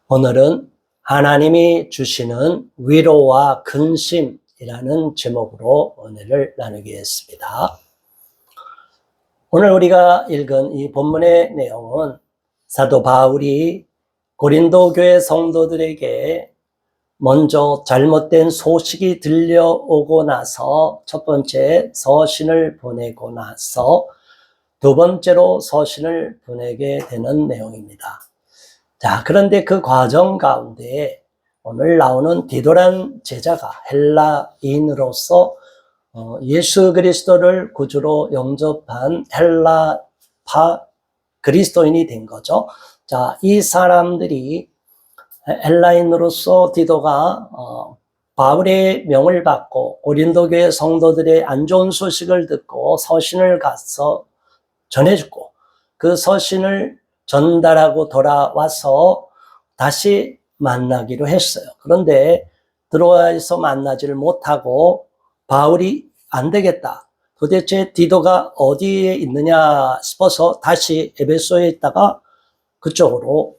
오늘은 하나님이 주시는 위로와 근심이라는 제목으로 은혜를 나누겠습니다. 오늘 우리가 읽은 이 본문의 내용은 사도 바울이 고린도 교회 성도들에게 먼저 잘못된 소식이 들려오고 나서 첫 번째 서신을 보내고 나서 두 번째로 서신을 보내게 되는 내용입니다. 자, 그런데 그 과정 가운데 오늘 나오는 디도란 제자가 헬라인으로서 예수 그리스도를 구주로 영접한 헬라파 그리스도인이 된 거죠. 자, 이 사람들이 헬라인으로서 디도가 바울의 명을 받고 고린도 교회 성도들의 안 좋은 소식을 듣고 서신을 가서 전해주고 그 서신을 전달하고 돌아와서 다시 만나기로 했어요. 그런데 들어와서 만나지를 못하고 바울이 안 되겠다. 도대체 디도가 어디에 있느냐 싶어서 다시 에베소에 있다가 그쪽으로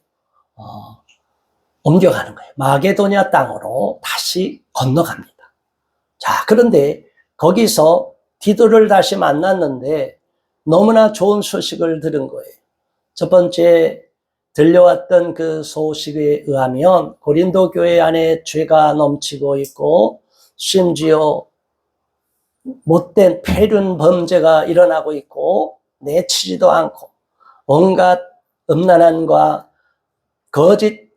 옮겨가는 거예요. 마게도냐 땅으로 다시 건너갑니다. 자, 그런데 거기서 디도를 다시 만났는데 너무나 좋은 소식을 들은 거예요. 첫 번째 들려왔던 그 소식에 의하면 고린도 교회 안에 죄가 넘치고 있고 심지어 못된 폐륜 범죄가 일어나고 있고 내치지도 않고 온갖 음란함과 거짓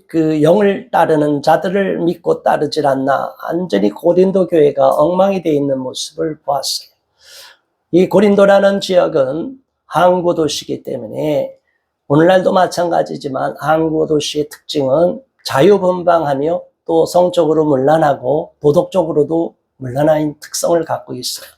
그 영을 따르는 자들을 믿고 따르질 않나 완전히 고린도 교회가 엉망이 되어 있는 모습을 보았어요. 이 고린도라는 지역은 항구 도시이기 때문에 오늘날도 마찬가지지만 항구 도시의 특징은 자유분방하며 또 성적으로 문란하고 도덕적으로도 문란한 특성을 갖고 있어요.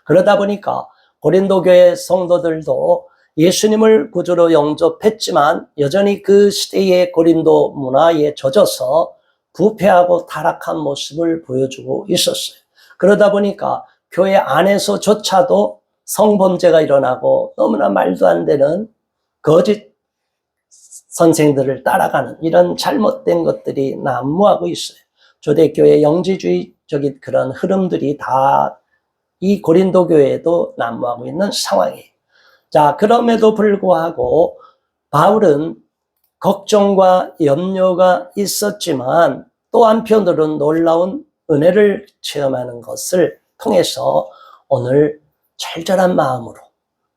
그러다 보니까 고린도 교회 성도들도 예수님을 구주로 영접했지만 여전히 그 시대의 고린도 문화에 젖어서 부패하고 타락한 모습을 보여주고 있었어요. 그러다 보니까 교회 안에서조차도 성범죄가 일어나고 너무나 말도 안 되는 거짓 선생들을 따라가는 이런 잘못된 것들이 난무하고 있어요. 초대교회 영지주의적인 그런 흐름들이 다 이 고린도 교회에도 난무하고 있는 상황이에요. 자, 그럼에도 불구하고 바울은 걱정과 염려가 있었지만 또 한편으로는 놀라운 은혜를 체험하는 것을 통해서 오늘 절절한 마음으로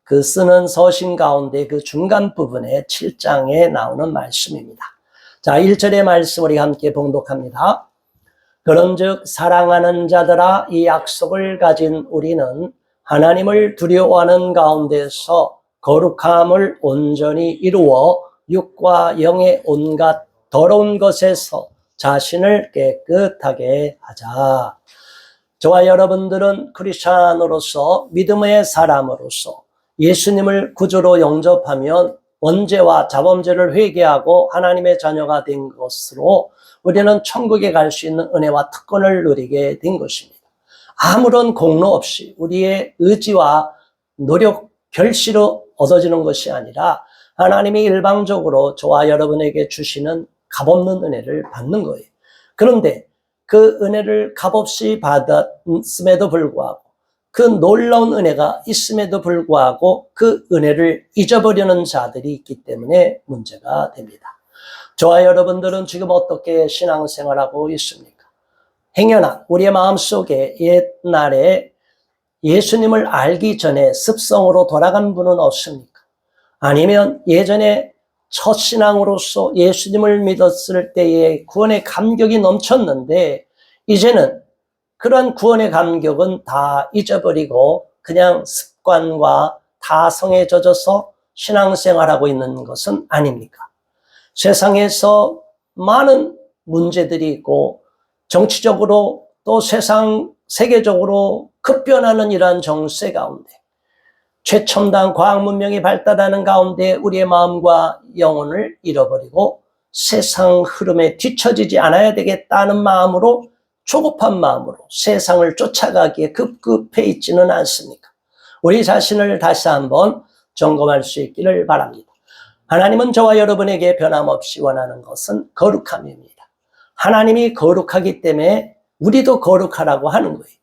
그 쓰는 서신 가운데 그 중간 부분에 7장에 나오는 말씀입니다. 자, 1절의 말씀 우리 함께 봉독합니다. 그런즉 사랑하는 자들아 이 약속을 가진 우리는 하나님을 두려워하는 가운데서 거룩함을 온전히 이루어 육과 영의 온갖 더러운 것에서 자신을 깨끗하게 하자. 저와 여러분들은 크리스찬으로서 믿음의 사람으로서 예수님을 구주로 영접하면 원죄와 자범죄를 회개하고 하나님의 자녀가 된 것으로 우리는 천국에 갈 수 있는 은혜와 특권을 누리게 된 것입니다. 아무런 공로 없이 우리의 의지와 노력, 결실로 얻어지는 것이 아니라 하나님이 일방적으로 저와 여러분에게 주시는 값없는 은혜를 받는 거예요. 그런데 그 은혜를 값없이 받았음에도 불구하고 그 놀라운 은혜가 있음에도 불구하고 그 은혜를 잊어버리는 자들이 있기 때문에 문제가 됩니다. 저와 여러분들은 지금 어떻게 신앙생활하고 있습니까? 행여나 우리의 마음속에 옛날에 예수님을 알기 전에 습성으로 돌아간 분은 없습니까? 아니면 예전에 첫 신앙으로서 예수님을 믿었을 때의 구원의 감격이 넘쳤는데 이제는 그런 구원의 감격은 다 잊어버리고 그냥 습관과 타성에 젖어서 신앙생활하고 있는 것은 아닙니까? 세상에서 많은 문제들이 있고 정치적으로 또 세계적으로 급변하는 이러한 정세 가운데 최첨단 과학 문명이 발달하는 가운데 우리의 마음과 영혼을 잃어버리고 세상 흐름에 뒤처지지 않아야 되겠다는 마음으로 조급한 마음으로 세상을 쫓아가기에 급급해 있지는 않습니까? 우리 자신을 다시 한번 점검할 수 있기를 바랍니다. 하나님은 저와 여러분에게 변함없이 원하는 것은 거룩함입니다. 하나님이 거룩하기 때문에 우리도 거룩하라고 하는 거예요.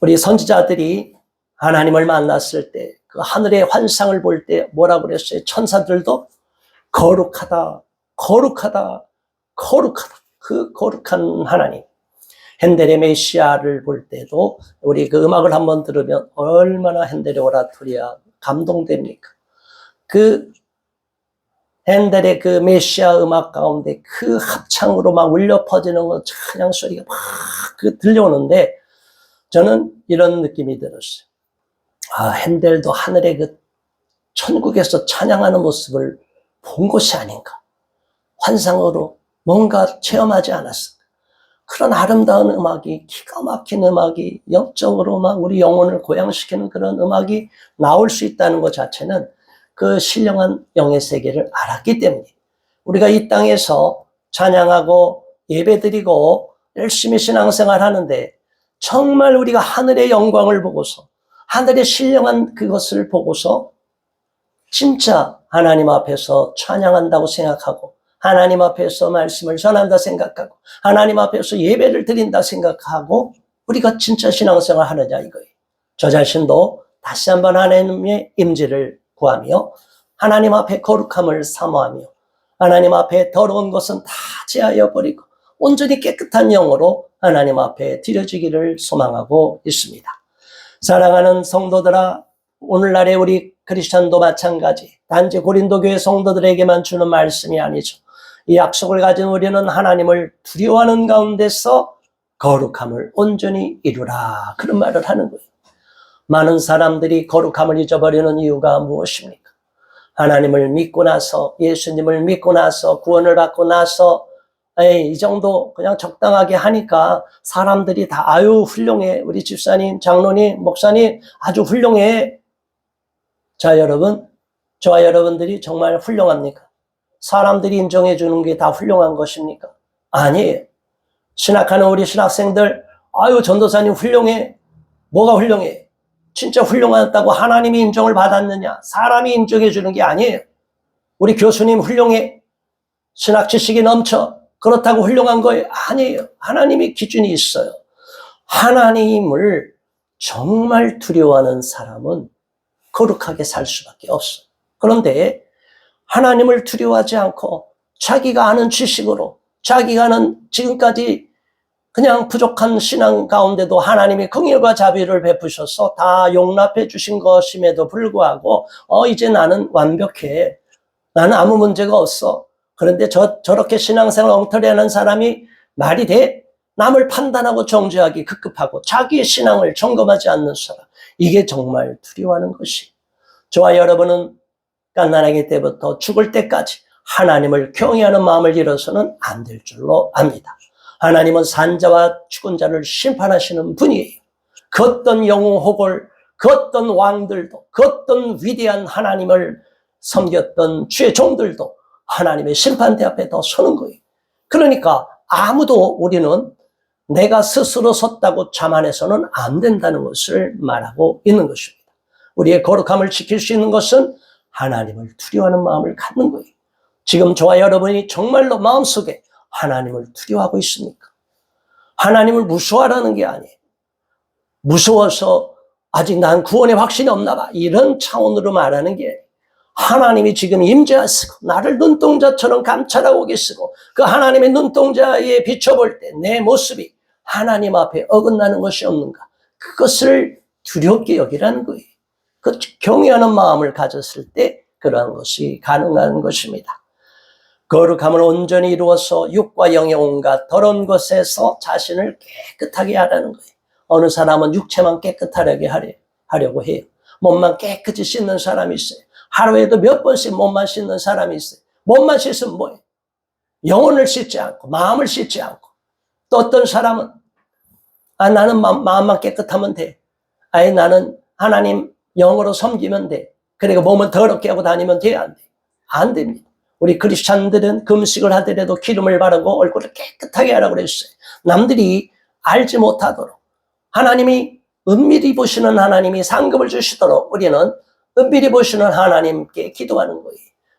우리 선지자들이 하나님을 만났을 때 그 하늘의 환상을 볼 때 뭐라고 그랬어요? 천사들도 거룩하다, 거룩하다, 거룩하다. 그 거룩한 하나님. 핸델의 메시아를 볼 때도 우리 그 음악을 한번 들으면 얼마나 핸델의 오라토리아 감동됩니까? 그 핸델의 그 메시아 음악 가운데 그 합창으로 막 울려 퍼지는 거 찬양 소리가 막 들려오는데 저는 이런 느낌이 들었어요. 아, 핸델도 하늘의 그 천국에서 찬양하는 모습을 본 것이 아닌가. 환상으로 뭔가 체험하지 않았을까. 그런 아름다운 음악이, 기가 막힌 음악이, 영적으로 막 우리 영혼을 고양시키는 그런 음악이 나올 수 있다는 것 자체는 그 신령한 영의 세계를 알았기 때문에 우리가 이 땅에서 찬양하고 예배드리고 열심히 신앙생활 하는데 정말 우리가 하늘의 영광을 보고서 하늘의 신령한 그것을 보고서 진짜 하나님 앞에서 찬양한다고 생각하고 하나님 앞에서 말씀을 전한다 생각하고 하나님 앞에서 예배를 드린다 생각하고 우리가 진짜 신앙생활 하느냐 이거예요. 저 자신도 다시 한번 하나님의 임재를 구하며 하나님 앞에 거룩함을 사모하며 하나님 앞에 더러운 것은 다 제하여 버리고 온전히 깨끗한 영으로 하나님 앞에 드려지기를 소망하고 있습니다. 사랑하는 성도들아, 오늘날의 우리 크리스찬도 마찬가지 단지 고린도 교회 성도들에게만 주는 말씀이 아니죠. 이 약속을 가진 우리는 하나님을 두려워하는 가운데서 거룩함을 온전히 이루라 그런 말을 하는 거예요. 많은 사람들이 거룩함을 잊어버리는 이유가 무엇입니까? 하나님을 믿고 나서 예수님을 믿고 나서 구원을 받고 나서 이 정도 그냥 적당하게 하니까 사람들이 다 아유 훌륭해 우리 집사님 장로님 목사님 아주 훌륭해. 자 여러분 저와 여러분들이 정말 훌륭합니까? 사람들이 인정해 주는 게 다 훌륭한 것입니까? 아니에요. 신학하는 우리 신학생들 아유 전도사님 훌륭해. 뭐가 훌륭해? 진짜 훌륭하다고 하나님이 인정을 받았느냐? 사람이 인정해 주는 게 아니에요. 우리 교수님 훌륭해. 신학 지식이 넘쳐. 그렇다고 훌륭한 거예요? 아니에요. 하나님이 기준이 있어요. 하나님을 정말 두려워하는 사람은 거룩하게 살 수밖에 없어요. 그런데 하나님을 두려워하지 않고 자기가 아는 지식으로 자기가 아는 지금까지 그냥 부족한 신앙 가운데도 하나님이 긍휼과 자비를 베푸셔서 다 용납해 주신 것임에도 불구하고 이제 나는 완벽해. 나는 아무 문제가 없어. 그런데 저렇게 신앙생활 엉터리하는 사람이 말이 돼? 남을 판단하고 정죄하기 급급하고 자기의 신앙을 점검하지 않는 사람. 이게 정말 두려워하는 것이. 저와 여러분은 갓난아기 때부터 죽을 때까지 하나님을 경외하는 마음을 잃어서는 안 될 줄로 압니다. 하나님은 산자와 죽은 자를 심판하시는 분이에요. 그 어떤 영웅호골, 그 어떤 왕들도, 그 어떤 위대한 하나님을 섬겼던 주의 종들도 하나님의 심판대 앞에 더 서는 거예요. 그러니까 아무도 우리는 내가 스스로 섰다고 자만해서는 안 된다는 것을 말하고 있는 것입니다. 우리의 거룩함을 지킬 수 있는 것은 하나님을 두려워하는 마음을 갖는 거예요. 지금 저와 여러분이 정말로 마음속에 하나님을 두려워하고 있습니까? 하나님을 무서워하라는 게 아니에요. 무서워서 아직 난 구원의 확신이 없나 봐. 이런 차원으로 말하는 게 하나님이 지금 임재하시고 나를 눈동자처럼 감찰하고 계시고 그 하나님의 눈동자에 비춰볼 때 내 모습이 하나님 앞에 어긋나는 것이 없는가. 그것을 두렵게 여기라는 거예요. 그 경외하는 마음을 가졌을 때 그러한 것이 가능한 것입니다. 거룩함을 온전히 이루어서 육과 영의 온갖 더러운 것에서 자신을 깨끗하게 하라는 거예요. 어느 사람은 육체만 깨끗하게 하려고 해요. 몸만 깨끗이 씻는 사람이 있어요. 하루에도 몇 번씩 몸만 씻는 사람이 있어요. 몸만 씻으면 뭐예요? 영혼을 씻지 않고 마음을 씻지 않고. 또 어떤 사람은 나는 마음만 깨끗하면 돼. 나는 하나님 영으로 섬기면 돼. 그리고 몸을 더럽게 하고 다니면 돼? 안 돼? 안 됩니다. 우리 크리스찬들은 금식을 하더라도 기름을 바르고 얼굴을 깨끗하게 하라고 그랬어요. 남들이 알지 못하도록 하나님이 은밀히 보시는 하나님이 상급을 주시도록 우리는 은밀히 보시는 하나님께 기도하는 거예요.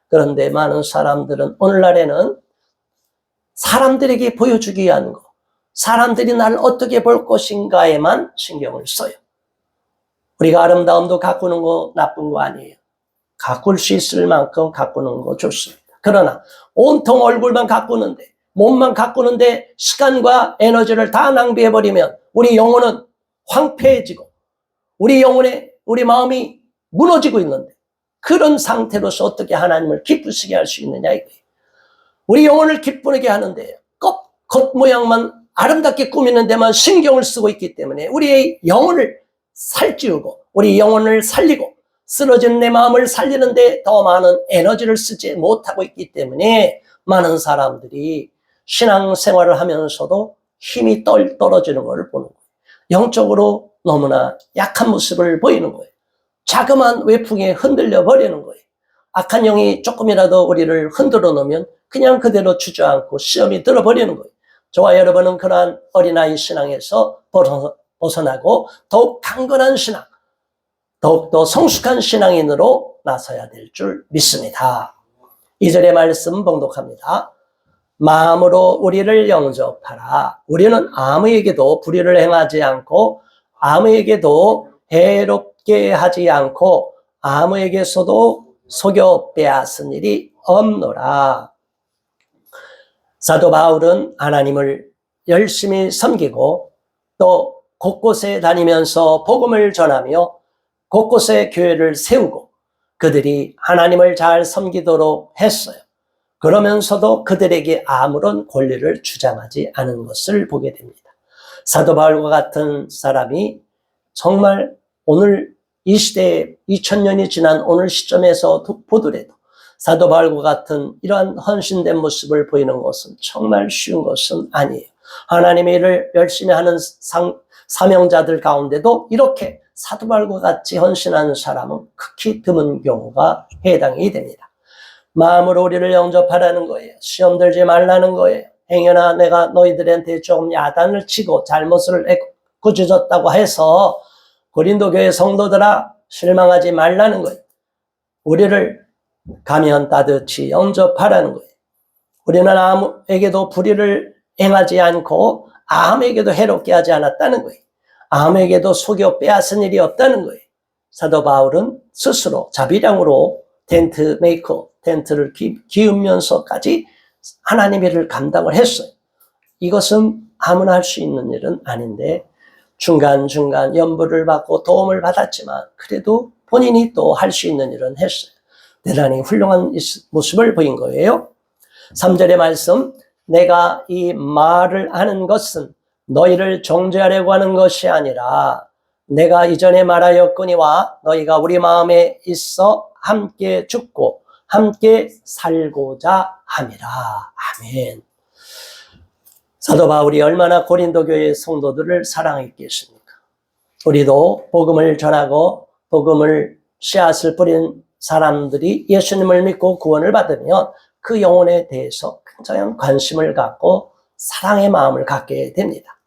그런데 많은 사람들은 오늘날에는 사람들에게 보여주기 위한 거, 사람들이 나를 어떻게 볼 것인가에만 신경을 써요. 우리가 아름다움도 가꾸는 거 나쁜 거 아니에요. 가꿀 수 있을 만큼 가꾸는 거 좋습니다. 그러나 온통 얼굴만 가꾸는데, 몸만 가꾸는데 시간과 에너지를 다 낭비해버리면 우리 영혼은 황폐해지고 우리 마음이 무너지고 있는데, 그런 상태로서 어떻게 하나님을 기쁘시게 할 수 있느냐 이거예요. 우리 영혼을 기쁘게 하는데 겉모양만 아름답게 꾸미는 데만 신경을 쓰고 있기 때문에 우리의 영혼을 살찌우고 우리 영혼을 살리고 쓰러진 내 마음을 살리는데 더 많은 에너지를 쓰지 못하고 있기 때문에 많은 사람들이 신앙생활을 하면서도 힘이 떨어지는 걸 보는 거예요. 영적으로 너무나 약한 모습을 보이는 거예요. 자그마한 외풍에 흔들려 버리는 거예요. 악한 영이 조금이라도 우리를 흔들어 놓으면 그냥 그대로 주저앉고 시험이 들어버리는 거예요. 저와 여러분은 그러한 어린아이 신앙에서 벗어나고 더욱 강건한 신앙, 더욱더 성숙한 신앙인으로 나서야 될 줄 믿습니다. 2절의 말씀 봉독합니다. 마음으로 우리를 영접하라. 우리는 아무에게도 불의를 행하지 않고 아무에게도 해롭게 하지 않고 아무에게서도 속여 빼앗은 일이 없노라. 사도 바울은 하나님을 열심히 섬기고 또 곳곳에 다니면서 복음을 전하며 곳곳에 교회를 세우고 그들이 하나님을 잘 섬기도록 했어요. 그러면서도 그들에게 아무런 권리를 주장하지 않은 것을 보게 됩니다. 사도 바울과 같은 사람이 정말 오늘 이 시대에 2000년이 지난 오늘 시점에서 보더라도 사도 바울과 같은 이러한 헌신된 모습을 보이는 것은 정말 쉬운 것은 아니에요. 하나님의 일을 열심히 하는 사명자들 가운데도 이렇게 사도 바울과 같이 헌신하는 사람은 극히 드문 경우가 해당이 됩니다. 마음으로 우리를 영접하라는 거예요. 시험 들지 말라는 거예요. 행여나 내가 너희들한테 조금 야단을 치고 잘못을 꾸짖었다고 해서 고린도 교회 성도들아 실망하지 말라는 거예요. 우리를 가면 따뜻이 영접하라는 거예요. 우리는 아무에게도 불의를 행하지 않고 아무에게도 해롭게 하지 않았다는 거예요. 아무에게도 속여 빼앗은 일이 없다는 거예요. 사도 바울은 스스로 자비량으로 텐트 메이커, 텐트를 기우면서까지 하나님의 일을 감당을 했어요. 이것은 아무나 할 수 있는 일은 아닌데 중간중간 연부를 받고 도움을 받았지만 그래도 본인이 또 할 수 있는 일은 했어요. 대단히 훌륭한 모습을 보인 거예요. 3절의 말씀, 내가 이 말을 하는 것은 너희를 정죄하려고 하는 것이 아니라 내가 이전에 말하였거니와 너희가 우리 마음에 있어 함께 죽고 함께 살고자 함이라. 아멘. 사도 바울이 얼마나 고린도 교회의 성도들을 사랑했겠습니까? 우리도 복음을 전하고 복음을 씨앗을 뿌린 사람들이 예수님을 믿고 구원을 받으면 그 영혼에 대해서 굉장한 관심을 갖고 사랑의 마음을 갖게 됩니다.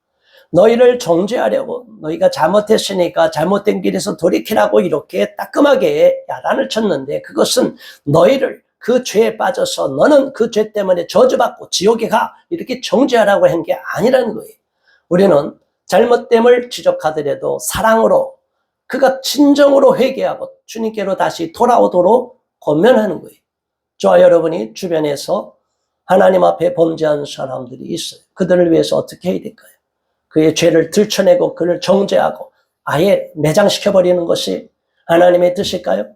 너희를 정죄하려고 너희가 잘못했으니까 잘못된 길에서 돌이키라고 이렇게 따끔하게 야단을 쳤는데 그것은 너희를 그 죄에 빠져서 너는 그 죄 때문에 저주받고 지옥에 가 이렇게 정죄하라고 한 게 아니라는 거예요. 우리는 잘못됨을 지적하더라도 사랑으로 그가 진정으로 회개하고 주님께로 다시 돌아오도록 권면하는 거예요. 저와 여러분이 주변에서 하나님 앞에 범죄한 사람들이 있어요. 그들을 위해서 어떻게 해야 될까요? 그의 죄를 들춰내고 그를 정죄하고 아예 매장시켜버리는 것이 하나님의 뜻일까요?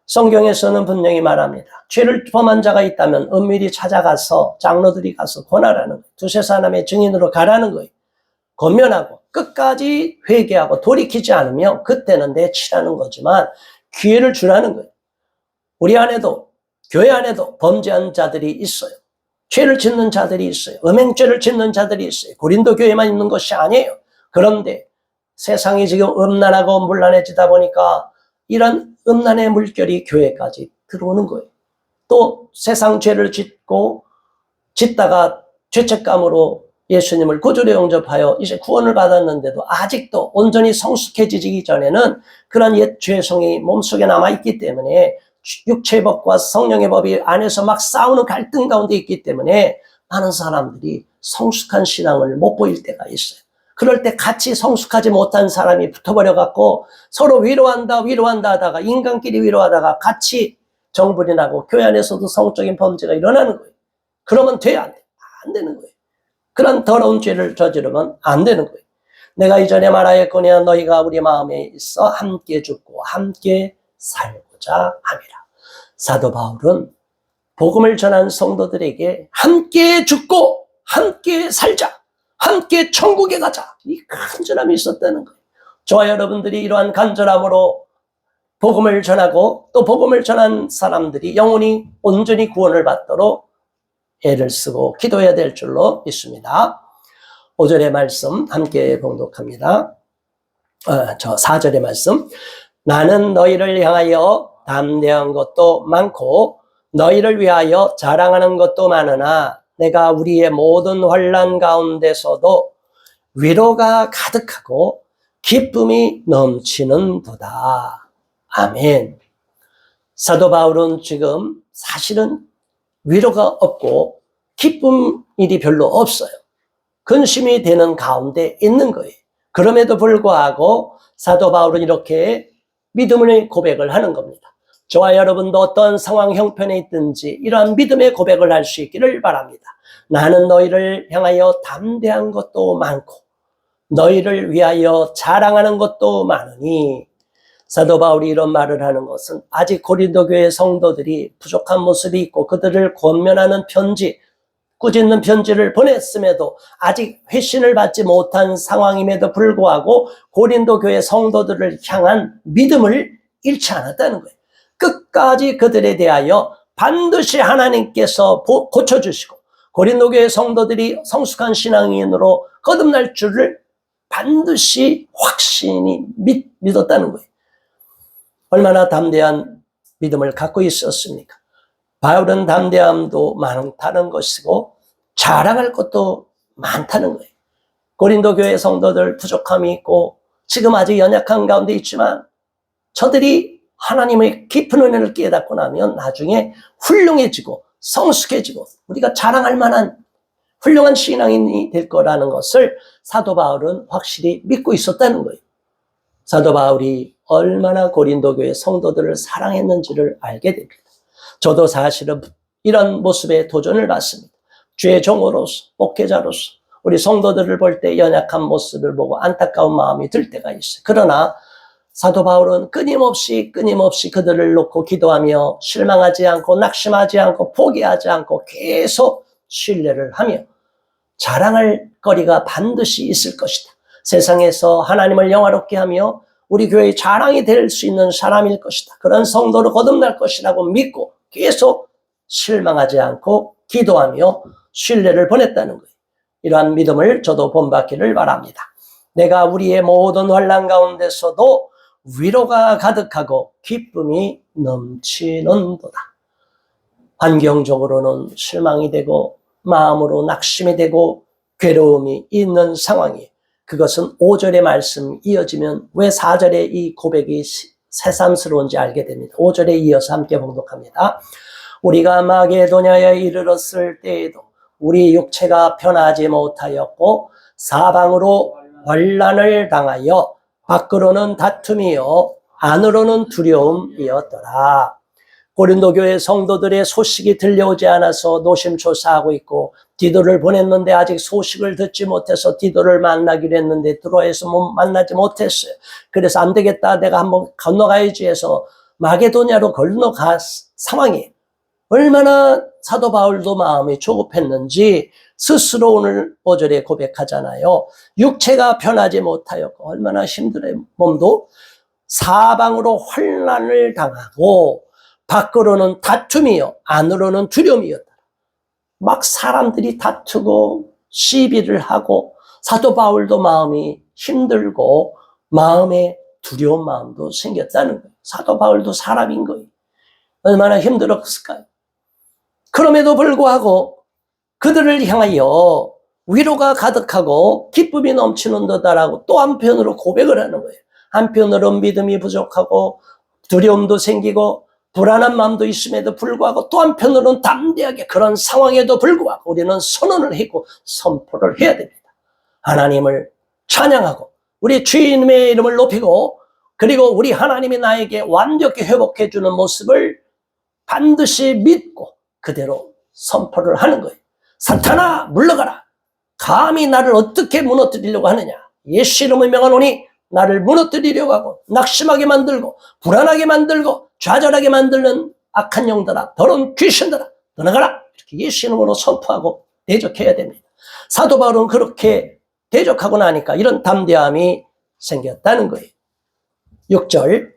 성경에서는 분명히 말합니다. 죄를 범한 자가 있다면 은밀히 찾아가서 장로들이 가서 권하라는 거예요. 두세 사람의 증인으로 가라는 거예요. 권면하고 끝까지 회개하고 돌이키지 않으면 그때는 내치라는 거지만 기회를 주라는 거예요. 우리 안에도 교회 안에도 범죄한 자들이 있어요. 죄를 짓는 자들이 있어요. 음행죄를 짓는 자들이 있어요. 고린도 교회만 있는 것이 아니에요. 그런데 세상이 지금 음란하고 문란해지다 보니까 이런 음란의 물결이 교회까지 들어오는 거예요. 또 세상 죄를 짓다가 죄책감으로 예수님을 구주로 영접하여 이제 구원을 받았는데도 아직도 온전히 성숙해지기 전에는 그런 옛 죄성이 몸속에 남아있기 때문에 육체의 법과 성령의 법이 안에서 막 싸우는 갈등 가운데 있기 때문에 많은 사람들이 성숙한 신앙을 못 보일 때가 있어요. 그럴 때 같이 성숙하지 못한 사람이 붙어버려갖고 서로 위로한다 하다가 인간끼리 위로하다가 같이 정불이 나고 교회 안에서도 성적인 범죄가 일어나는 거예요. 그러면 돼? 안 돼? 안 되는 거예요. 그런 더러운 죄를 저지르면 안 되는 거예요. 내가 이전에 말하였거니와 너희가 우리 마음에 있어 함께 죽고 함께 살고자 함이라. 사도 바울은 복음을 전한 성도들에게 함께 죽고 함께 살자, 함께 천국에 가자, 이 간절함이 있었다는 거예요. 저와 여러분들이 이러한 간절함으로 복음을 전하고 또 복음을 전한 사람들이 영원히 온전히 구원을 받도록 애를 쓰고 기도해야 될 줄로 믿습니다. 5절의 말씀 함께 봉독합니다. 4절의 말씀. 나는 너희를 향하여 담대한 것도 많고 너희를 위하여 자랑하는 것도 많으나 내가 우리의 모든 환난 가운데서도 위로가 가득하고 기쁨이 넘치는도다. 아멘. 사도 바울은 지금 사실은 위로가 없고 기쁨 일이 별로 없어요. 근심이 되는 가운데 있는 거예요. 그럼에도 불구하고 사도 바울은 이렇게 믿음의 고백을 하는 겁니다. 저와 여러분도 어떤 상황 형편에 있든지 이러한 믿음의 고백을 할 수 있기를 바랍니다. 나는 너희를 향하여 담대한 것도 많고 너희를 위하여 자랑하는 것도 많으니, 사도 바울이 이런 말을 하는 것은 아직 고린도 교회 성도들이 부족한 모습이 있고 그들을 권면하는 편지, 꾸짖는 편지를 보냈음에도 아직 회신을 받지 못한 상황임에도 불구하고 고린도 교회 성도들을 향한 믿음을 잃지 않았다는 거예요. 끝까지 그들에 대하여 반드시 하나님께서 고쳐주시고 고린도 교회 성도들이 성숙한 신앙인으로 거듭날 줄을 반드시 확신이 믿었다는 거예요. 얼마나 담대한 믿음을 갖고 있었습니까? 바울은 담대함도 많다는 것이고 자랑할 것도 많다는 거예요. 고린도 교회 성도들 부족함이 있고 지금 아직 연약한 가운데 있지만 저들이 하나님의 깊은 은혜를 깨닫고 나면 나중에 훌륭해지고 성숙해지고 우리가 자랑할 만한 훌륭한 신앙인이 될 거라는 것을 사도 바울은 확실히 믿고 있었다는 거예요. 사도 바울이 얼마나 고린도 교회 성도들을 사랑했는지를 알게 됩니다. 저도 사실은 이런 모습에 도전을 받습니다. 주의 종으로서, 목회자로서 우리 성도들을 볼 때 연약한 모습을 보고 안타까운 마음이 들 때가 있어요. 그러나 사도 바울은 끊임없이 그들을 놓고 기도하며 실망하지 않고 낙심하지 않고 포기하지 않고 계속 신뢰를 하며 자랑할 거리가 반드시 있을 것이다. 세상에서 하나님을 영화롭게 하며 우리 교회의 자랑이 될 수 있는 사람일 것이다. 그런 성도로 거듭날 것이라고 믿고 계속 실망하지 않고 기도하며 신뢰를 보냈다는 거예요. 이러한 믿음을 저도 본받기를 바랍니다. 내가 우리의 모든 환난 가운데서도 위로가 가득하고 기쁨이 넘치는도다. 환경적으로는 실망이 되고 마음으로 낙심이 되고 괴로움이 있는 상황이에요. 그것은 5절의 말씀 이어지면 왜 4절의 이 고백이 새삼스러운지 알게 됩니다. 5절에 이어서 함께 봉독합니다. 우리가 마게도냐에 이르렀을 때에도 우리 육체가 편하지 못하였고 사방으로 환난을 당하여 밖으로는 다툼이요 안으로는 두려움이었더라. 고린도 교회 성도들의 소식이 들려오지 않아서 노심초사하고 있고 디도를 보냈는데 아직 소식을 듣지 못해서 디도를 만나기로 했는데 드로아에서 만나지 못했어요. 그래서 안 되겠다, 내가 한번 건너가야지 해서 마게도냐로 건너갈 상황이에요. 얼마나 사도 바울도 마음이 조급했는지 스스로 오늘 5절에 고백하잖아요. 육체가 편하지 못하였고 얼마나 힘들어요. 몸도 사방으로 환난을 당하고 밖으로는 다툼이요 안으로는 두려움이었다. 막 사람들이 다투고 시비를 하고 사도 바울도 마음이 힘들고 마음에 두려운 마음도 생겼다는 거예요. 사도 바울도 사람인 거예요. 얼마나 힘들었을까요? 그럼에도 불구하고 그들을 향하여 위로가 가득하고 기쁨이 넘치는 듯하라고 또 한편으로 고백을 하는 거예요. 한편으로는 믿음이 부족하고 두려움도 생기고 불안한 마음도 있음에도 불구하고 또 한편으로는 담대하게 그런 상황에도 불구하고 우리는 선언을 하고 선포를 해야 됩니다. 하나님을 찬양하고 우리 주님의 이름을 높이고 그리고 우리 하나님이 나에게 완벽히 회복해 주는 모습을 반드시 믿고 그대로 선포를 하는 거예요. 사탄아 물러가라. 감히 나를 어떻게 무너뜨리려고 하느냐. 예수 이름을 명하노니 나를 무너뜨리려고 하고 낙심하게 만들고 불안하게 만들고 좌절하게 만드는 악한 영들아, 더러운 귀신들아 떠나가라. 이렇게 예수 이름으로 선포하고 대적해야 됩니다. 사도 바울은 그렇게 대적하고 나니까 이런 담대함이 생겼다는 거예요. 6절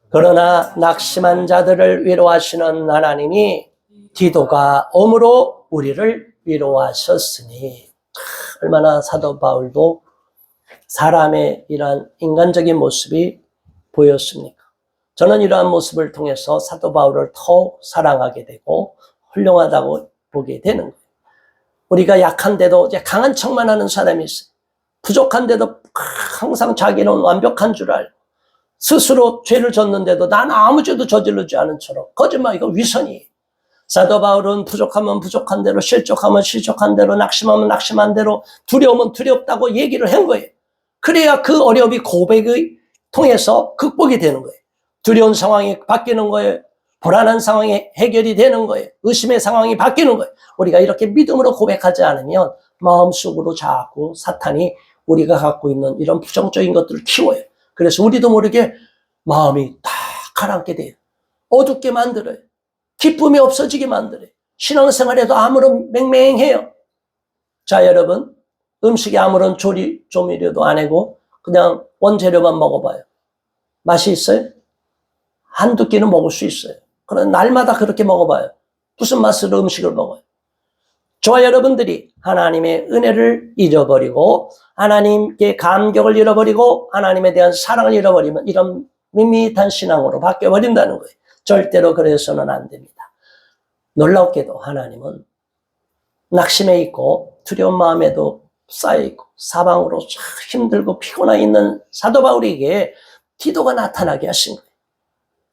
그러나 낙심한 자들을 위로하시는 하나님이 디도가 엄으로 우리를 위로하셨으니. 얼마나 사도 바울도 사람의 이러한 인간적인 모습이 보였습니까? 저는 이러한 모습을 통해서 사도 바울을 더욱 사랑하게 되고 훌륭하다고 보게 되는 거예요. 우리가 약한데도 이제 강한 척만 하는 사람이 있어요. 부족한데도 항상 자기는 완벽한 줄 알고 스스로 죄를 졌는데도 난 아무 죄도 저지르지 않은 처럼 거짓말, 이거 위선이에요. 사도 바울은 부족하면 부족한 대로, 실족하면 실족한 대로, 낙심하면 낙심한 대로, 두려우면 두렵다고 얘기를 한 거예요. 그래야 그 어려움이 고백을 통해서 극복이 되는 거예요. 두려운 상황이 바뀌는 거예요. 불안한 상황이 해결이 되는 거예요. 의심의 상황이 바뀌는 거예요. 우리가 이렇게 믿음으로 고백하지 않으면 마음속으로 자꾸 사탄이 우리가 갖고 있는 이런 부정적인 것들을 키워요. 그래서 우리도 모르게 마음이 다 가라앉게 돼요. 어둡게 만들어요. 기쁨이 없어지게 만들어요. 신앙생활에도 아무런 맹맹해요. 자, 여러분, 음식에 아무런 조미료도 안 하고 그냥 원재료만 먹어봐요. 맛이 있어요? 한두 끼는 먹을 수 있어요. 그러나 날마다 그렇게 먹어봐요. 무슨 맛으로 음식을 먹어요? 저와 여러분들이 하나님의 은혜를 잃어버리고 하나님께 감격을 잃어버리고 하나님에 대한 사랑을 잃어버리면 이런 밋밋한 신앙으로 바뀌어버린다는 거예요. 절대로 그래서는 안 됩니다. 놀랍게도 하나님은 낙심해 있고 두려운 마음에도 쌓여있고 사방으로 힘들고 피곤해 있는 사도 바울에게 디도가 나타나게 하신 거예요.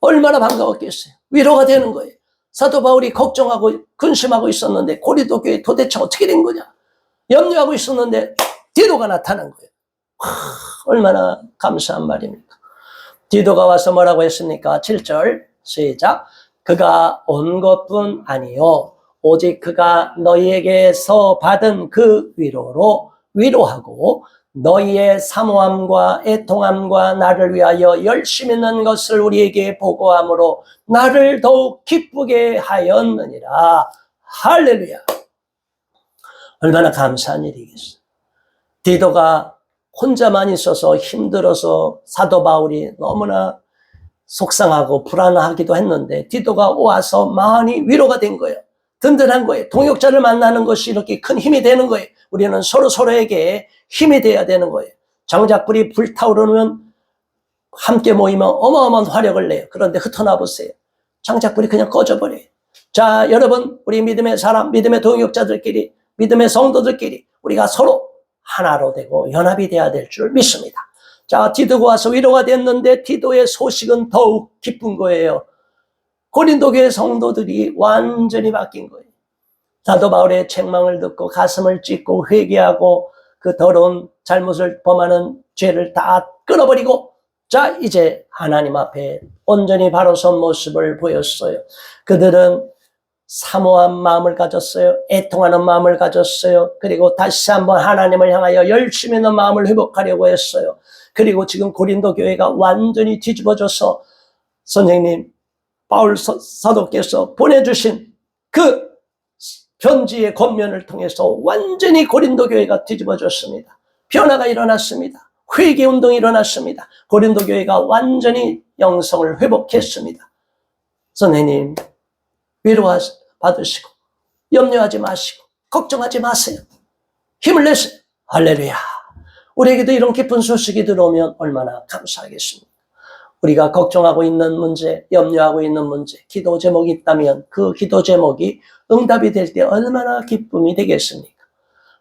얼마나 반가웠겠어요. 위로가 되는 거예요. 사도 바울이 걱정하고 근심하고 있었는데 고린도 교회 도대체 어떻게 된 거냐 염려하고 있었는데 디도가 나타난 거예요. 얼마나 감사한 말입니까? 디도가 와서 뭐라고 했습니까? 7절 시작. 그가 온 것뿐 아니요 오직 그가 너희에게서 받은 그 위로로 위로하고 너희의 사모함과 애통함과 나를 위하여 열심히 있는 것을 우리에게 보고함으로 나를 더욱 기쁘게 하였느니라. 할렐루야. 얼마나 감사한 일이겠어요. 디도가 혼자만 있어서 힘들어서 사도 바울이 너무나 속상하고 불안하기도 했는데 디도가 와서 많이 위로가 된 거예요. 든든한 거예요. 동역자를 만나는 것이 이렇게 큰 힘이 되는 거예요. 우리는 서로에게 힘이 돼야 되는 거예요. 장작불이 불타오르면 함께 모이면 어마어마한 화력을 내요. 그런데 흩어나 보세요. 장작불이 그냥 꺼져버려요. 자, 여러분, 우리 믿음의 사람, 믿음의 동역자들끼리, 믿음의 성도들끼리 우리가 서로 하나로 되고 연합이 돼야 될 줄 믿습니다. 자, 디도가 와서 위로가 됐는데 디도의 소식은 더욱 기쁜 거예요. 고린도 교회 성도들이 완전히 바뀐 거예요. 사도 바울의 책망을 듣고 가슴을 찢고 회개하고 그 더러운 잘못을 범하는 죄를 다 끊어버리고 자, 이제 하나님 앞에 온전히 바로 선 모습을 보였어요. 그들은 사모한 마음을 가졌어요. 애통하는 마음을 가졌어요. 그리고 다시 한번 하나님을 향하여 열심히 있는 마음을 회복하려고 했어요. 그리고 지금 고린도 교회가 완전히 뒤집어져서 선생님 바울 사도께서 보내주신 그 편지의 권면을 통해서 완전히 고린도 교회가 뒤집어졌습니다. 변화가 일어났습니다. 회개운동이 일어났습니다. 고린도 교회가 완전히 영성을 회복했습니다. 선생님 위로 받으시고 염려하지 마시고 걱정하지 마세요. 힘을 내세요. 할렐루야. 우리에게도 이런 기쁜 소식이 들어오면 얼마나 감사하겠습니까? 우리가 걱정하고 있는 문제, 염려하고 있는 문제, 기도 제목이 있다면 그 기도 제목이 응답이 될 때 얼마나 기쁨이 되겠습니까?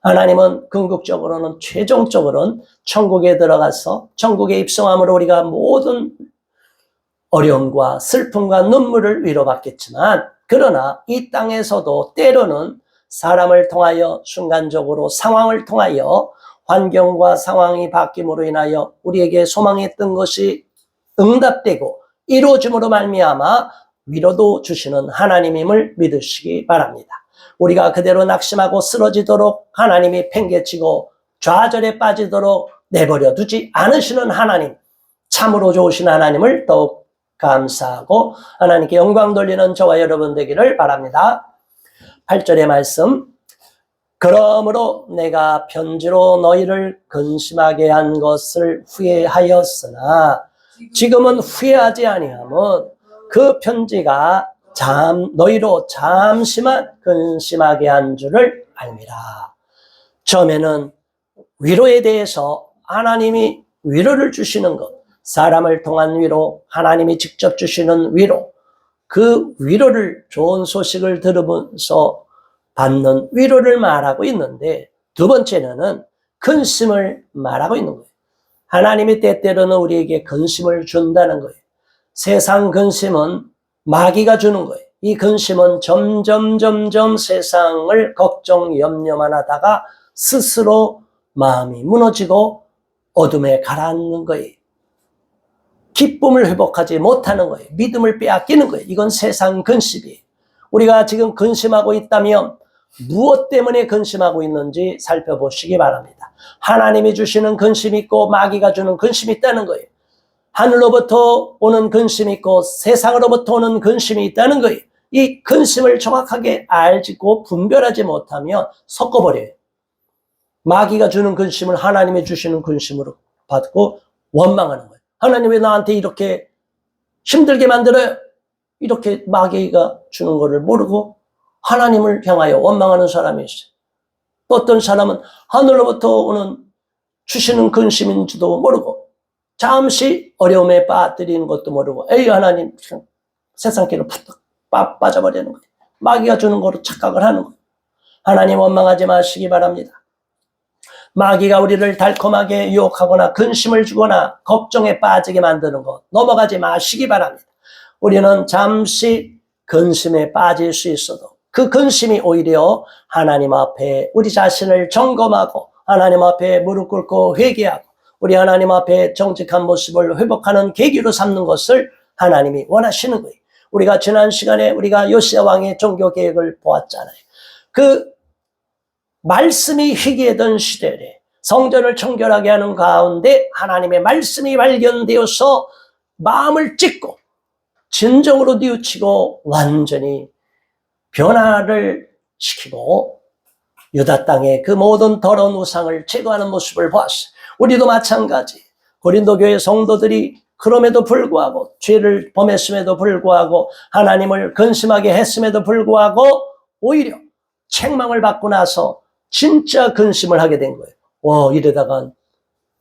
하나님은 궁극적으로는 최종적으로는 천국에 들어가서 천국에 입성함으로 우리가 모든 어려움과 슬픔과 눈물을 위로받겠지만, 그러나 이 땅에서도 때로는 사람을 통하여 순간적으로 상황을 통하여 환경과 상황이 바뀜으로 인하여 우리에게 소망했던 것이 응답되고 이루어짐으로 말미암아 위로도 주시는 하나님임을 믿으시기 바랍니다. 우리가 그대로 낙심하고 쓰러지도록 하나님이 팽개치고 좌절에 빠지도록 내버려 두지 않으시는 하나님, 참으로 좋으신 하나님을 더욱 감사하고 하나님께 영광 돌리는 저와 여러분 되기를 바랍니다. 8절의 말씀, 그러므로 내가 편지로 너희를 근심하게 한 것을 후회하였으나 지금은 후회하지 아니함은 그 편지가 너희로 잠시만 근심하게 한 줄을 알미라. 처음에는 위로에 대해서 하나님이 위로를 주시는 것, 사람을 통한 위로, 하나님이 직접 주시는 위로, 그 위로를, 좋은 소식을 들으면서 받는 위로를 말하고 있는데, 두 번째는 근심을 말하고 있는 거예요. 하나님이 때때로는 우리에게 근심을 준다는 거예요. 세상 근심은 마귀가 주는 거예요. 이 근심은 점점 세상을 걱정, 염려만 하다가 스스로 마음이 무너지고 어둠에 가라앉는 거예요. 기쁨을 회복하지 못하는 거예요. 믿음을 빼앗기는 거예요. 이건 세상 근심이에요. 우리가 지금 근심하고 있다면 무엇 때문에 근심하고 있는지 살펴보시기 바랍니다. 하나님이 주시는 근심이 있고 마귀가 주는 근심이 있다는 거예요. 하늘로부터 오는 근심이 있고 세상으로부터 오는 근심이 있다는 거예요. 이 근심을 정확하게 알고 분별하지 못하면 섞어버려요. 마귀가 주는 근심을 하나님이 주시는 근심으로 받고 원망하는 거예요. 하나님 왜 나한테 이렇게 힘들게 만들어요? 이렇게 마귀가 주는 거를 모르고 하나님을 향하여 원망하는 사람이 있어요. 또 어떤 사람은 하늘로부터 오는 주시는 근심인지도 모르고 잠시 어려움에 빠뜨리는 것도 모르고 에이 하나님 세상길로 푸떡 빠져버리는 거예요. 마귀가 주는 거로 착각을 하는 거예요. 하나님 원망하지 마시기 바랍니다. 마귀가 우리를 달콤하게 유혹하거나 근심을 주거나 걱정에 빠지게 만드는 것 넘어가지 마시기 바랍니다. 우리는 잠시 근심에 빠질 수 있어도 그 근심이 오히려 하나님 앞에 우리 자신을 점검하고 하나님 앞에 무릎 꿇고 회개하고 우리 하나님 앞에 정직한 모습을 회복하는 계기로 삼는 것을 하나님이 원하시는 거예요. 우리가 지난 시간에 우리가 요시야 왕의 종교 계획을 보았잖아요. 그 말씀이 희귀하던 시대에 성전을 청결하게 하는 가운데 하나님의 말씀이 발견되어서 마음을 찢고 진정으로 뉘우치고 완전히 변화를 시키고 유다 땅의 그 모든 더러운 우상을 제거하는 모습을 보았어요. 우리도 마찬가지. 고린도 교회 성도들이 그럼에도 불구하고 죄를 범했음에도 불구하고 하나님을 근심하게 했음에도 불구하고 오히려 책망을 받고 나서 진짜 근심을 하게 된 거예요. 이러다가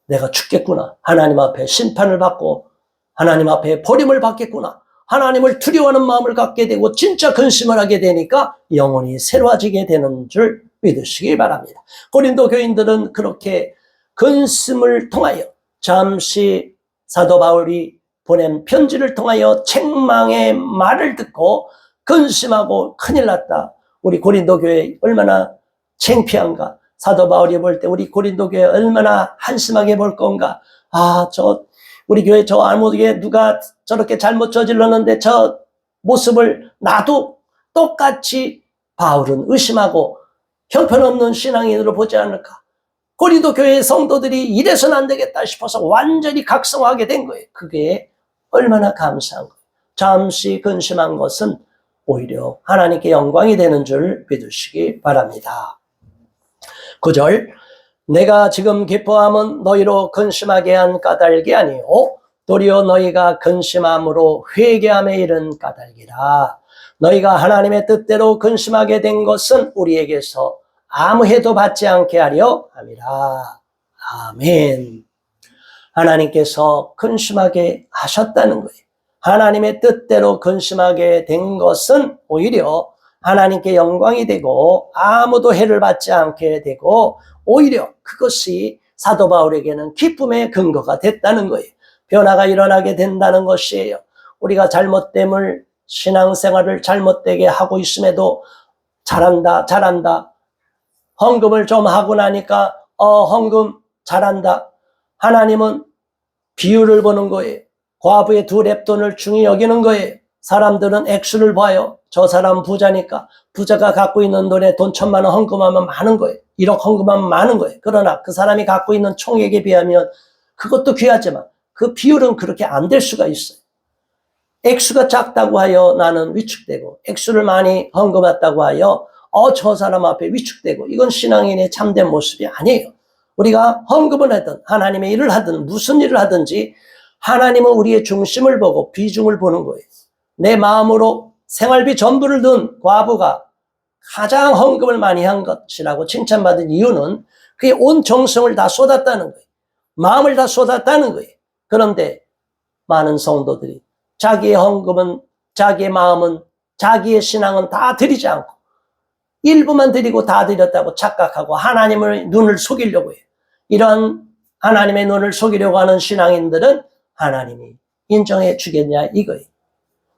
내가 죽겠구나. 하나님 앞에 심판을 받고 하나님 앞에 버림을 받겠구나. 하나님을 두려워하는 마음을 갖게 되고 진짜 근심을 하게 되니까 영혼이 새로워지게 되는 줄 믿으시기 바랍니다. 고린도 교인들은 그렇게 근심을 통하여 잠시 사도 바울이 보낸 편지를 통하여 책망의 말을 듣고 근심하고 큰일 났다. 우리 고린도 교회 얼마나 창피한가. 사도 바울이 볼 때 우리 고린도 교회 얼마나 한심하게 볼 건가. 우리 교회 저 아무개 누가 저렇게 잘못 저질렀는데 저 모습을 나도 똑같이 바울은 의심하고 형편없는 신앙인으로 보지 않을까. 고린도 교회의 성도들이 이래서는 안 되겠다 싶어서 완전히 각성하게 된 거예요. 그게 얼마나 감사한 거예요. 잠시 근심한 것은 오히려 하나님께 영광이 되는 줄 믿으시기 바랍니다. 9절, 내가 지금 기뻐함은 너희로 근심하게 한 까닭이 아니요 도리어 너희가 근심함으로 회개함에 이른 까닭이라. 너희가 하나님의 뜻대로 근심하게 된 것은 우리에게서 아무 해도 받지 않게 하려 함이라. 아멘. 하나님께서 근심하게 하셨다는 거예요. 하나님의 뜻대로 근심하게 된 것은 오히려 하나님께 영광이 되고 아무도 해를 받지 않게 되고 오히려 그것이 사도 바울에게는 기쁨의 근거가 됐다는 거예요. 변화가 일어나게 된다는 것이에요. 우리가 잘못됨을 신앙생활을 잘못되게 하고 있음에도 잘한다. 헌금을 좀 하고 나니까 헌금 잘한다. 하나님은 비율을 보는 거예요. 과부의 2렙돈을 중히 여기는 거예요. 사람들은 액수를 봐요. 저 사람 부자니까 부자가 갖고 있는 돈에 돈 1,000만 원 헌금하면 많은 거예요. 1억 헌금하면 많은 거예요. 그러나 그 사람이 갖고 있는 총액에 비하면 그것도 귀하지만 그 비율은 그렇게 안 될 수가 있어요. 액수가 작다고 하여 나는 위축되고 액수를 많이 헌금했다고 하여 저 사람 앞에 위축되고 이건 신앙인의 참된 모습이 아니에요. 우리가 헌금을 하든 하나님의 일을 하든 무슨 일을 하든지 하나님은 우리의 중심을 보고 비중을 보는 거예요. 내 마음으로 생활비 전부를 넣은 과부가 가장 헌금을 많이 한 것이라고 칭찬받은 이유는 그의 온 정성을 다 쏟았다는 거예요. 마음을 다 쏟았다는 거예요. 그런데 많은 성도들이 자기의 헌금은, 자기의 마음은, 자기의 신앙은 다 드리지 않고 일부만 드리고 다 드렸다고 착각하고 하나님의 눈을 속이려고 해요. 이런 하나님의 눈을 속이려고 하는 신앙인들은 하나님이 인정해 주겠냐 이거예요.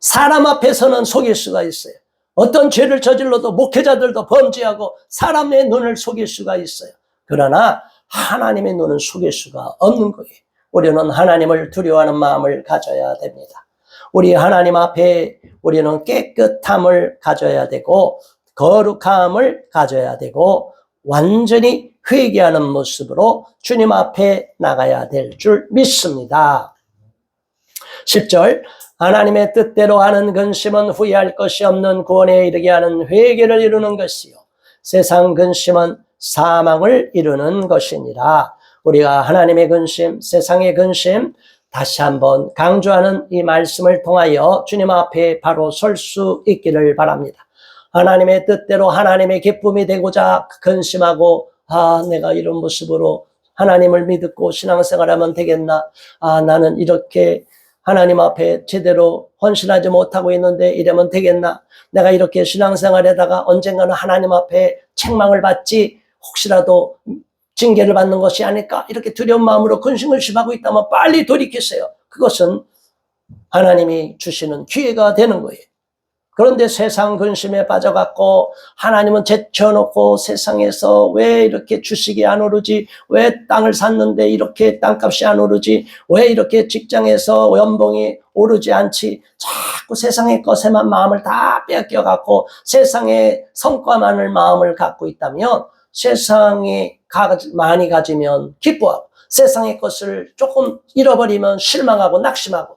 사람 앞에서는 속일 수가 있어요. 어떤 죄를 저질러도 목회자들도 범죄하고 사람의 눈을 속일 수가 있어요. 그러나 하나님의 눈은 속일 수가 없는 거예요. 우리는 하나님을 두려워하는 마음을 가져야 됩니다. 우리 하나님 앞에 우리는 깨끗함을 가져야 되고 거룩함을 가져야 되고 완전히 회개하는 모습으로 주님 앞에 나가야 될 줄 믿습니다. 10절 하나님의 뜻대로 하는 근심은 후회할 것이 없는 구원에 이르게 하는 회개를 이루는 것이요 세상 근심은 사망을 이루는 것이니라. 우리가 하나님의 근심, 세상의 근심 다시 한번 강조하는 이 말씀을 통하여 주님 앞에 바로 설 수 있기를 바랍니다. 하나님의 뜻대로 하나님의 기쁨이 되고자 근심하고 내가 이런 모습으로 하나님을 믿고 신앙생활하면 되겠나? 나는 이렇게 하나님 앞에 제대로 헌신하지 못하고 있는데 이러면 되겠나? 내가 이렇게 신앙생활에다가 언젠가는 하나님 앞에 책망을 받지 혹시라도 징계를 받는 것이 아닐까? 이렇게 두려운 마음으로 근심하고 있다면 빨리 돌이키세요. 그것은 하나님이 주시는 기회가 되는 거예요. 그런데 세상 근심에 빠져갖고 하나님은 제쳐놓고 세상에서 왜 이렇게 주식이 안 오르지? 왜 땅을 샀는데 이렇게 땅값이 안 오르지? 왜 이렇게 직장에서 연봉이 오르지 않지? 자꾸 세상의 것에만 마음을 다 뺏겨갖고 세상의 성과만을 마음을 갖고 있다면 세상에 많이 가지면 기뻐하고 세상의 것을 조금 잃어버리면 실망하고 낙심하고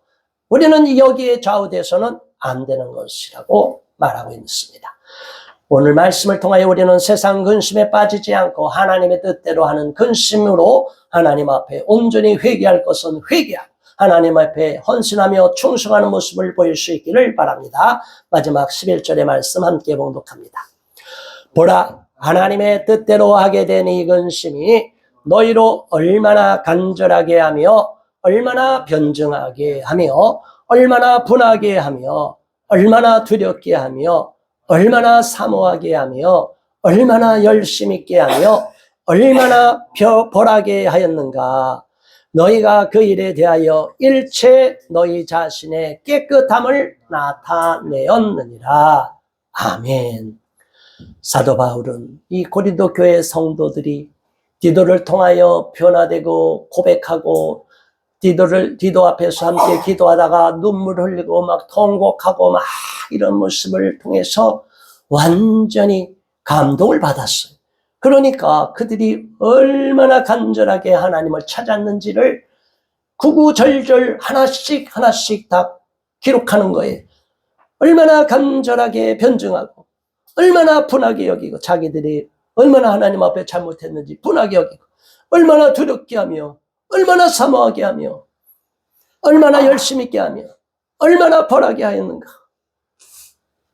우리는 여기에 좌우돼서는 안 되는 것이라고 말하고 있습니다. 오늘 말씀을 통하여 우리는 세상 근심에 빠지지 않고 하나님의 뜻대로 하는 근심으로 하나님 앞에 온전히 회개할 것은 회개하고 하나님 앞에 헌신하며 충성하는 모습을 보일 수 있기를 바랍니다. 마지막 11절의 말씀 함께 봉독합니다. 보라, 하나님의 뜻대로 하게 된 이 근심이 너희로 얼마나 간절하게 하며 얼마나 변증하게 하며 얼마나 분하게 하며 얼마나 두렵게 하며 얼마나 사모하게 하며 얼마나 열심 있게 하며 얼마나 벌하게 하였는가. 너희가 그 일에 대하여 일체 너희 자신의 깨끗함을 나타내었느니라. 아멘. 사도 바울은 이 고린도 교회 성도들이 디도를 통하여 변화되고 고백하고 디도 앞에서 함께 기도하다가 눈물 흘리고 막 통곡하고 막 이런 모습을 통해서 완전히 감동을 받았어요. 그러니까 그들이 얼마나 간절하게 하나님을 찾았는지를 구구절절 하나씩 다 기록하는 거예요. 얼마나 간절하게 변증하고 얼마나 분하게 여기고 자기들이 얼마나 하나님 앞에 잘못했는지 분하게 여기고 얼마나 두렵게 하며 얼마나 사모하게 하며 얼마나 열심히 있게 하며 얼마나 벌하게 하였는가.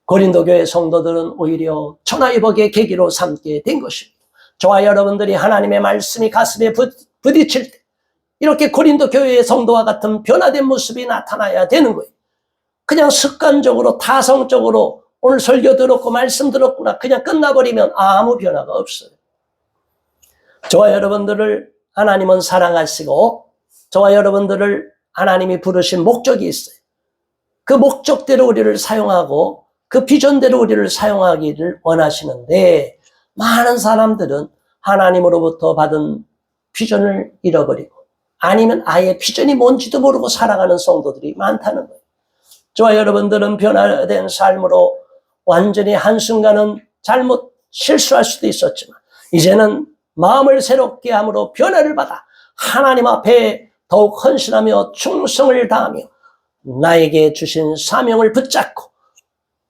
고린도 교회 성도들은 오히려 천하의복의 계기로 삼게 된 것입니다. 저와 여러분들이 하나님의 말씀이 가슴에 부딪힐 때 이렇게 고린도 교회의 성도와 같은 변화된 모습이 나타나야 되는 거예요. 그냥 습관적으로 타성적으로 오늘 설교 들었고 말씀 들었구나 그냥 끝나버리면 아무 변화가 없어요. 저와 여러분들을 하나님은 사랑하시고 저와 여러분들을 하나님이 부르신 목적이 있어요. 그 목적대로 우리를 사용하고 그 비전대로 우리를 사용하기를 원하시는데 많은 사람들은 하나님으로부터 받은 비전을 잃어버리고 아니면 아예 비전이 뭔지도 모르고 살아가는 성도들이 많다는 거예요. 저와 여러분들은 변화된 삶으로 완전히 한순간은 잘못 실수할 수도 있었지만 이제는 마음을 새롭게 함으로 변화를 받아 하나님 앞에 더욱 헌신하며 충성을 다하며 나에게 주신 사명을 붙잡고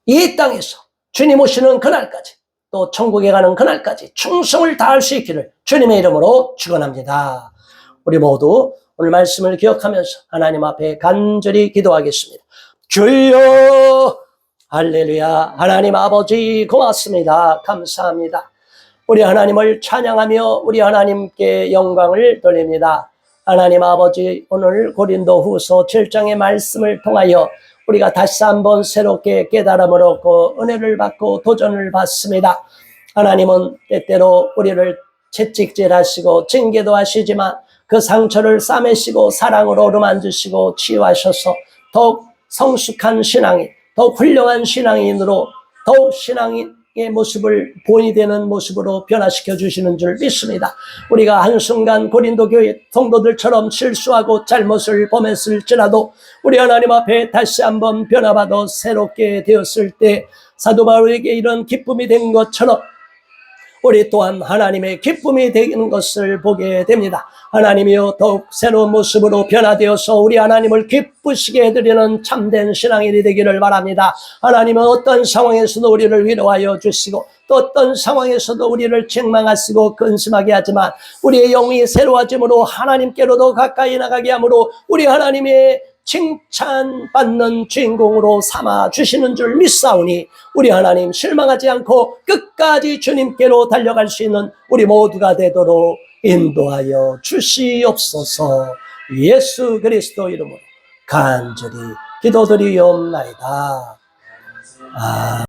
이 땅에서 주님 오시는 그날까지 또 천국에 가는 그날까지 충성을 다할 수 있기를 주님의 이름으로 축원합니다. 우리 모두 오늘 말씀을 기억하면서 하나님 앞에 간절히 기도하겠습니다. 주여 할렐루야. 하나님 아버지 고맙습니다. 감사합니다. 우리 하나님을 찬양하며 우리 하나님께 영광을 돌립니다. 하나님 아버지 오늘 고린도후서 7장의 말씀을 통하여 우리가 다시 한번 새롭게 깨달음을 얻고 은혜를 받고 도전을 받습니다. 하나님은 때때로 우리를 채찍질하시고 징계도 하시지만 그 상처를 싸매시고 사랑으로 어루만지시고 치유하셔서 더욱 성숙한 신앙인, 더욱 훌륭한 신앙인으로 더욱 신앙인의 모습을 본이 되는 모습으로 변화시켜 주시는 줄 믿습니다. 우리가 한순간 고린도 교회 성도들처럼 실수하고 잘못을 범했을지라도 우리 하나님 앞에 다시 한번 변화받아 새롭게 되었을 때 사도 바울에게 이런 기쁨이 된 것처럼 우리 또한 하나님의 기쁨이 되는 것을 보게 됩니다. 하나님이여 더욱 새로운 모습으로 변화되어서 우리 하나님을 기쁘시게 해드리는 참된 신앙인이 되기를 바랍니다. 하나님은 어떤 상황에서도 우리를 위로하여 주시고 또 어떤 상황에서도 우리를 책망하시고 근심하게 하지만 우리의 영이 새로워짐으로 하나님께로 더 가까이 나가게 함으로 우리 하나님의 칭찬받는 주인공으로 삼아 주시는 줄 믿사오니 우리 하나님 실망하지 않고 끝까지 주님께로 달려갈 수 있는 우리 모두가 되도록 인도하여 주시옵소서. 예수 그리스도 이름으로 간절히 기도드리옵나이다.